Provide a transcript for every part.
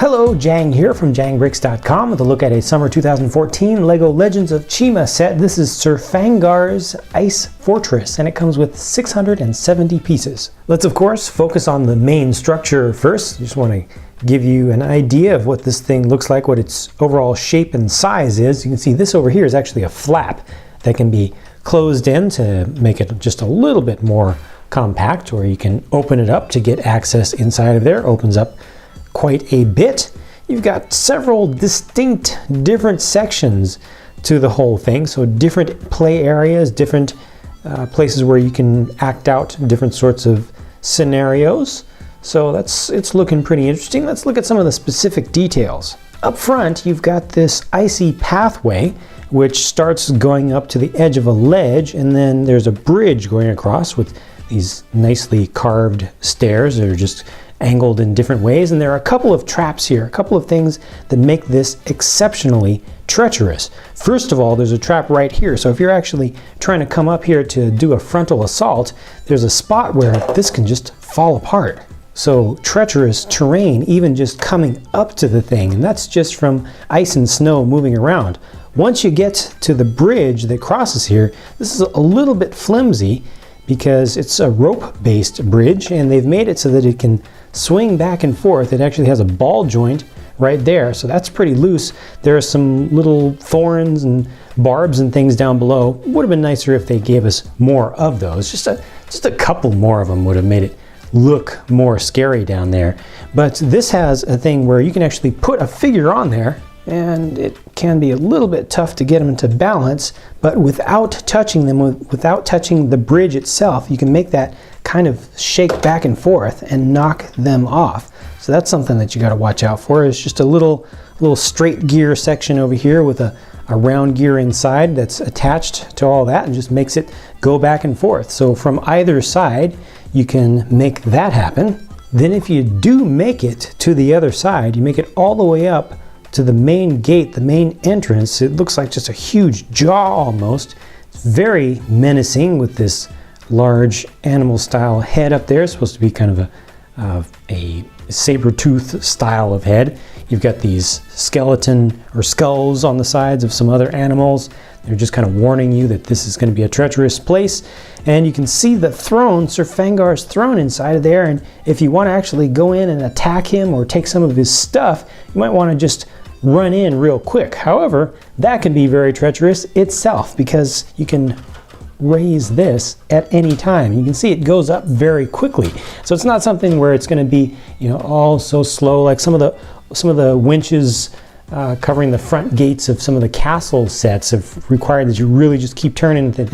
Hello, Jang here from JangBricks.com with a look at a summer 2014 LEGO Legends of Chima set. This is Sir Fangar's Ice Fortress, and it comes with 670 pieces. Let's of course focus on the main structure first. I just want to give you an idea of what this thing looks like, what its overall shape and size is. You can see this over here is actually a flap that can be closed in to make it just a little bit more compact, or you can open it up to get access inside of there. Opens up quite a bit. You've got several distinct different sections to the whole thing, so different play areas, different places where you can act out different sorts of scenarios. So it's looking pretty interesting. Let's look at some of the specific details. Up front, you've got this icy pathway which starts going up to the edge of a ledge, and then there's a bridge going across with these nicely carved stairs that are just angled in different ways. And there are a couple of traps here, a couple of things that make this exceptionally treacherous. First of all, there's a trap right here. So if you're actually trying to come up here to do a frontal assault, there's a spot where this can just fall apart. So treacherous terrain, even just coming up to the thing, and that's just from ice and snow moving around. Once you get to the bridge that crosses here, this is a little bit flimsy because it's a rope-based bridge, and they've made it so that it can swing back and forth. It actually has a ball joint right there, so that's pretty loose. There are some little thorns and barbs and things down below. Would have been nicer if they gave us more of those. Just a couple more of them would have made it look more scary down there. But this has a thing where you can actually put a figure on there, and it can be a little bit tough to get them to balance, but without touching them, without touching the bridge itself, you can make that kind of shake back and forth and knock them off. So that's something that you got to watch out for. It's just a little straight gear section over here with a round gear inside that's attached to all that and just makes it go back and forth. So from either side, you can make that happen. Then if you do make it to the other side, you make it all the way up to the main gate, the main entrance. It looks like just a huge jaw almost. It's very menacing with this large animal style head up there. It's supposed to be kind of a saber-tooth style of head. You've got these skeleton or skulls on the sides of some other animals. They're just kind of warning you that this is going to be a treacherous place. And you can see the throne, Sir Fangar's throne inside of there. And if you want to actually go in and attack him or take some of his stuff, you might want to just run in real quick. However, that can be very treacherous itself because you can raise this at any time. You can see it goes up very quickly. So it's not something where it's going to be, all so slow like some of the winches covering the front gates of some of the castle sets have required that you really just keep turning the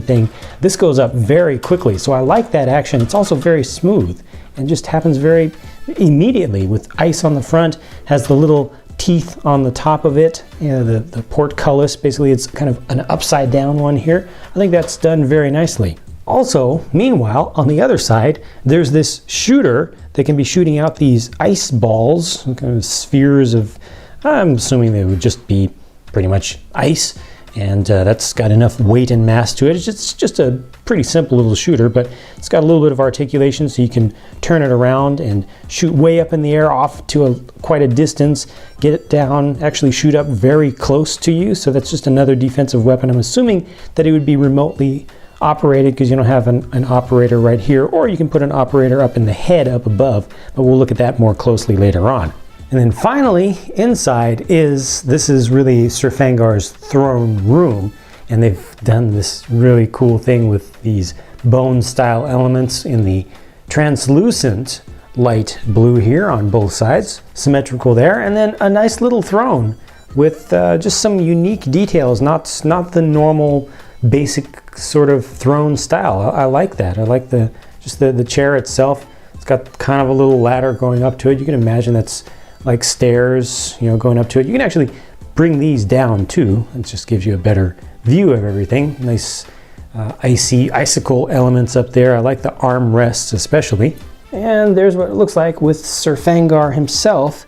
thing. This goes up very quickly. So I like that action. It's also very smooth and just happens very immediately with ice on the front, has the little teeth on the top of it, the portcullis. Basically it's kind of an upside down one here. I think that's done very nicely. Also, meanwhile, on the other side, there's this shooter that can be shooting out these ice balls, kind of spheres of, I'm assuming they would just be pretty much ice, and that's got enough weight and mass to it. It's just a pretty simple little shooter, but it's got a little bit of articulation, so you can turn it around and shoot way up in the air off to quite a distance, get it down, actually shoot up very close to you. So that's just another defensive weapon. I'm assuming that it would be remotely operated because you don't have an operator right here, or you can put an operator up in the head up above, but we'll look at that more closely later on. And then finally, inside this is really Sir Fangar's throne room, and they've done this really cool thing with these bone style elements in the translucent light blue here on both sides, symmetrical there, and then a nice little throne with just some unique details, not the normal basic sort of throne style. I like that. I like the chair itself. It's got kind of a little ladder going up to it. You can imagine that's like stairs, going up to it. You can actually bring these down too. It just gives you a better view of everything. Nice icicle elements up there. I like the armrests especially. And there's what it looks like with Sir Fangar himself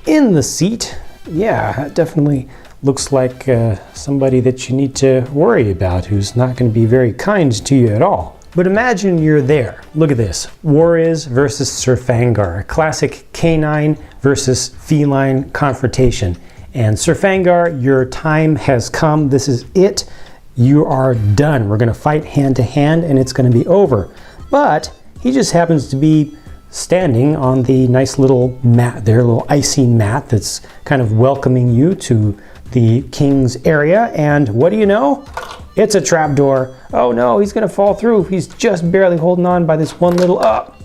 in the seat. Yeah, it definitely looks like somebody that you need to worry about, who's not going to be very kind to you at all. But imagine you're there. Look at this. War Is versus Sir Fangar. A classic canine versus feline confrontation. And Sir Fangar, your time has come. This is it. You are done. We're going to fight hand to hand and it's going to be over. But he just happens to be standing on the nice little mat there, a little icy mat that's kind of welcoming you to the king's area. And what do you know? It's a trapdoor. Oh no, he's gonna fall through. He's just barely holding on by this one little,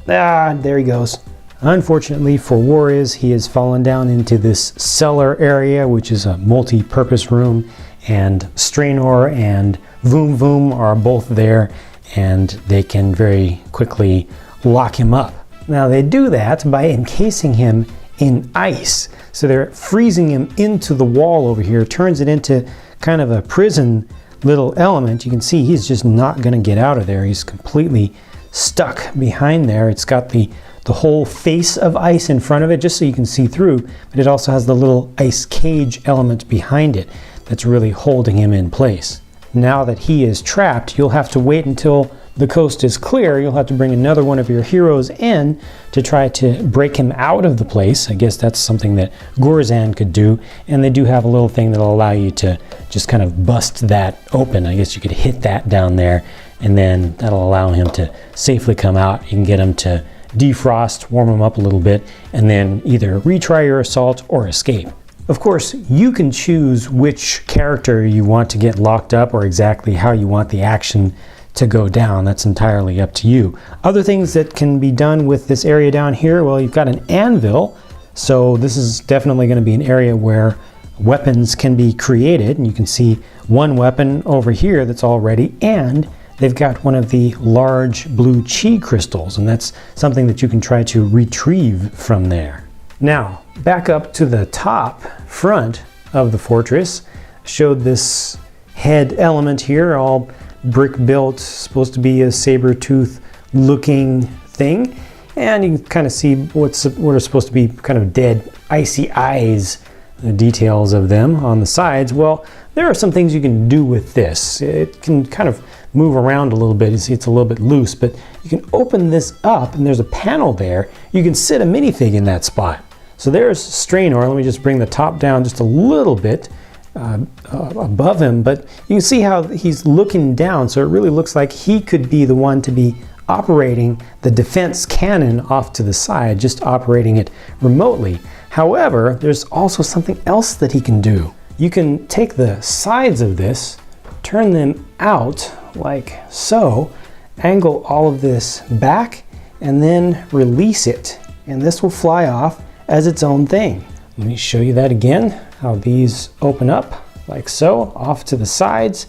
there he goes. Unfortunately for War Is, he has fallen down into this cellar area, which is a multi-purpose room, and Strainor and Voom Voom are both there, and they can very quickly lock him up. Now they do that by encasing him in ice. So they're freezing him into the wall over here, turns it into kind of a prison little element. You can see he's just not going to get out of there. He's completely stuck behind there. It's got the whole face of ice in front of it just so you can see through, but it also has the little ice cage element behind it that's really holding him in place. Now that he is trapped, you'll have to wait until the coast is clear. You'll have to bring another one of your heroes in to try to break him out of the place. I guess that's something that Gorzan could do, and they do have a little thing that'll allow you to just kind of bust that open. I guess you could hit that down there, and then that'll allow him to safely come out. You can get him to defrost, warm him up a little bit, and then either retry your assault or escape. Of course, you can choose which character you want to get locked up or exactly how you want the action to go down. That's entirely up to you. Other things that can be done with this area down here, well, you've got an anvil, so this is definitely going to be an area where weapons can be created, and you can see one weapon over here that's all ready, and they've got one of the large blue chi crystals, and that's something that you can try to retrieve from there. Now, back up to the top front of the fortress, showed this head element here, all brick built, supposed to be a saber-tooth looking thing, and you can kind of see what are supposed to be kind of dead icy eyes, the details of them on the sides. Well, there are some things you can do with this. It can kind of move around a little bit. You see it's a little bit loose, but you can open this up and there's a panel there. You can sit a minifig in that spot. So there's Strainor. Let me just bring the top down just a little bit above him, but you can see how he's looking down, so it really looks like he could be the one to be operating the defense cannon off to the side, just operating it remotely. However, there's also something else that he can do. You can take the sides of this, turn them out like so, angle all of this back, and then release it, and this will fly off as its own thing. Let me show you that again, how these open up like so, off to the sides.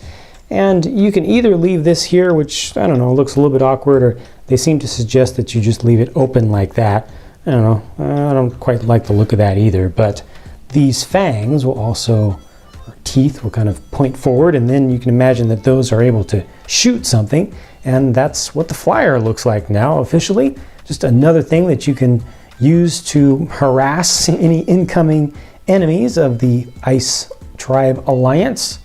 And you can either leave this here, which, I don't know, looks a little bit awkward, or they seem to suggest that you just leave it open like that. I don't know, I don't quite like the look of that either, but these fangs will also, or teeth will kind of point forward, and then you can imagine that those are able to shoot something, and that's what the flyer looks like now officially. Just another thing that you can use to harass any incoming enemies of the Ice Tribe Alliance.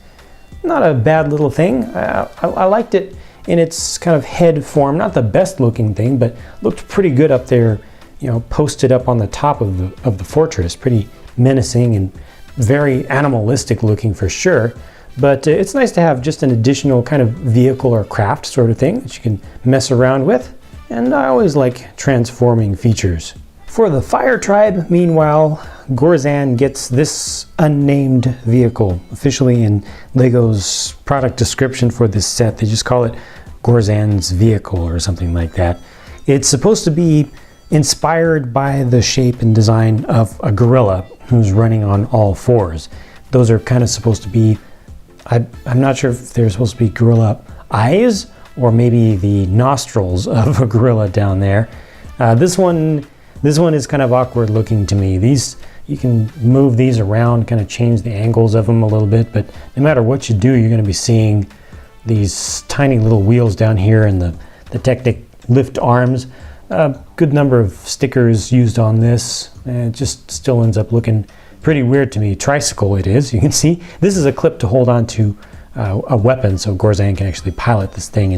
Not a bad little thing. I liked it in its kind of head form. Not the best looking thing, but looked pretty good up there, you know, posted up on the top of the fortress. Pretty menacing and very animalistic looking for sure. But it's nice to have just an additional kind of vehicle or craft sort of thing that you can mess around with. And I always like transforming features. For the Fire Tribe, meanwhile, Gorzan gets this unnamed vehicle. Officially in LEGO's product description for this set, they just call it Gorzan's vehicle or something like that. It's supposed to be inspired by the shape and design of a gorilla who's running on all fours. Those are kind of supposed to be, I'm not sure if they're supposed to be gorilla eyes or maybe the nostrils of a gorilla down there. This one is kind of awkward looking to me. These, you can move these around, kind of change the angles of them a little bit, but no matter what you do, you're going to be seeing these tiny little wheels down here and the Technic lift arms. A good number of stickers used on this, and it just still ends up looking pretty weird to me. Tricycle it is, you can see. This is a clip to hold on to a weapon, so Gorzan can actually pilot this thing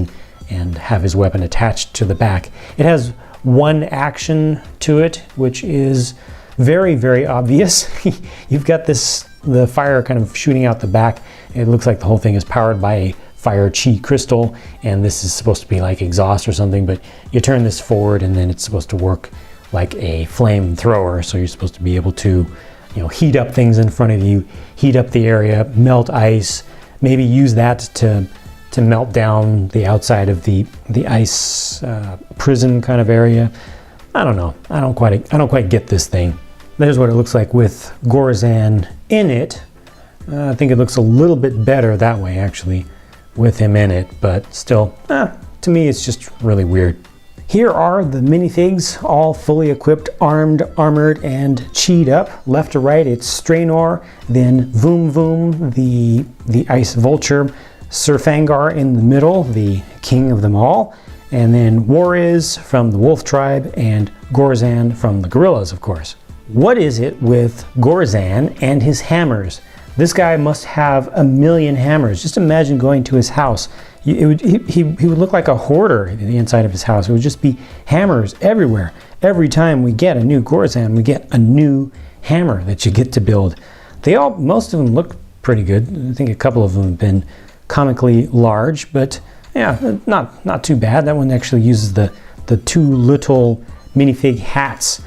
and have his weapon attached to the back. It has one action to it, which is very, very obvious. You've got the fire kind of shooting out the back. It looks like the whole thing is powered by a fire chi crystal, and this is supposed to be like exhaust or something, but you turn this forward and then it's supposed to work like a flamethrower. So you're supposed to be able to, heat up things in front of you, heat up the area, melt ice, maybe use that to melt down the outside of the ice prison kind of area. I don't know. I don't quite get this thing. There's what it looks like with Gorzan in it. I think it looks a little bit better that way, actually, with him in it, but still, to me, it's just really weird. Here are the minifigs, all fully equipped, armed, armored, and chi'd up. Left to right, it's Straynor, then Voom Voom, the Ice Vulture, Sir Fangar in the middle, the king of them all, and then Wariz from the Wolf Tribe, and Gorzan from the Gorillas, of course. What is it with Gorzan and his hammers? This guy must have a million hammers. Just imagine going to his house. He would look like a hoarder in the inside of his house. It would just be hammers everywhere. Every time we get a new Gorzan, we get a new hammer that you get to build. Most of them look pretty good. I think a couple of them have been comically large, but yeah, not too bad. That one actually uses the two little minifig hats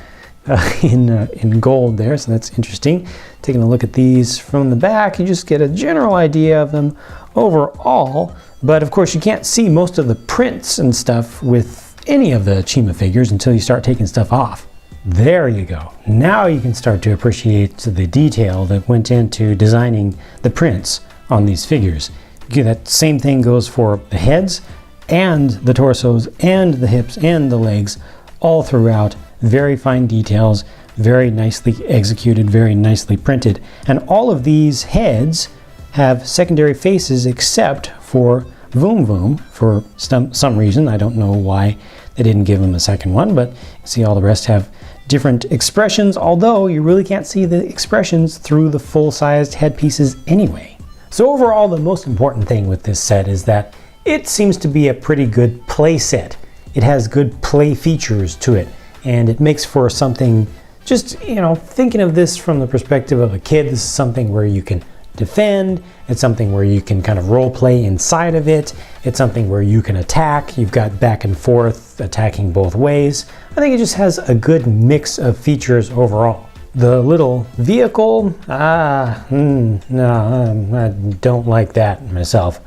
in gold there, so that's interesting. Taking a look at these from the back, you just get a general idea of them overall, but of course you can't see most of the prints and stuff with any of the Chima figures until you start taking stuff off. There you go. Now you can start to appreciate the detail that went into designing the prints on these figures. That same thing goes for the heads and the torsos and the hips and the legs, all throughout. Very fine details, very nicely executed, very nicely printed. And all of these heads have secondary faces except for Voom Voom for some reason. I don't know why they didn't give him a second one, but you see all the rest have different expressions, although you really can't see the expressions through the full-sized headpieces anyway. So overall, the most important thing with this set is that it seems to be a pretty good play set. It has good play features to it, and it makes for something, just, thinking of this from the perspective of a kid, this is something where you can defend, it's something where you can kind of role play inside of it, it's something where you can attack, you've got back and forth attacking both ways. I think it just has a good mix of features overall. The little vehicle, no, I don't like that myself.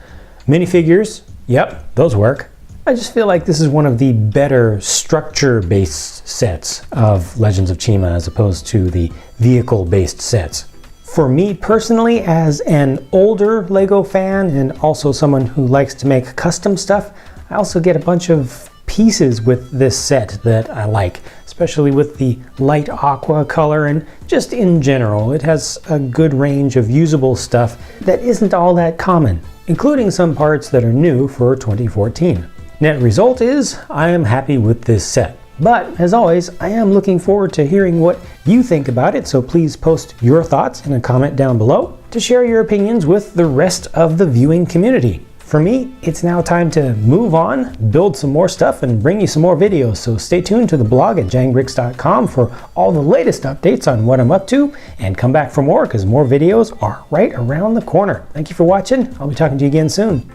Minifigures, yep, those work. I just feel like this is one of the better structure-based sets of Legends of Chima as opposed to the vehicle-based sets. For me personally, as an older LEGO fan and also someone who likes to make custom stuff, I also get a bunch of pieces with this set that I like, especially with the light aqua color, and just in general, it has a good range of usable stuff that isn't all that common, including some parts that are new for 2014. Net result is, I am happy with this set. But, as always, I am looking forward to hearing what you think about it, so please post your thoughts in a comment down below to share your opinions with the rest of the viewing community. For me, it's now time to move on, build some more stuff, and bring you some more videos, so stay tuned to the blog at jangbricks.com for all the latest updates on what I'm up to, and come back for more, because more videos are right around the corner. Thank you for watching. I'll be talking to you again soon.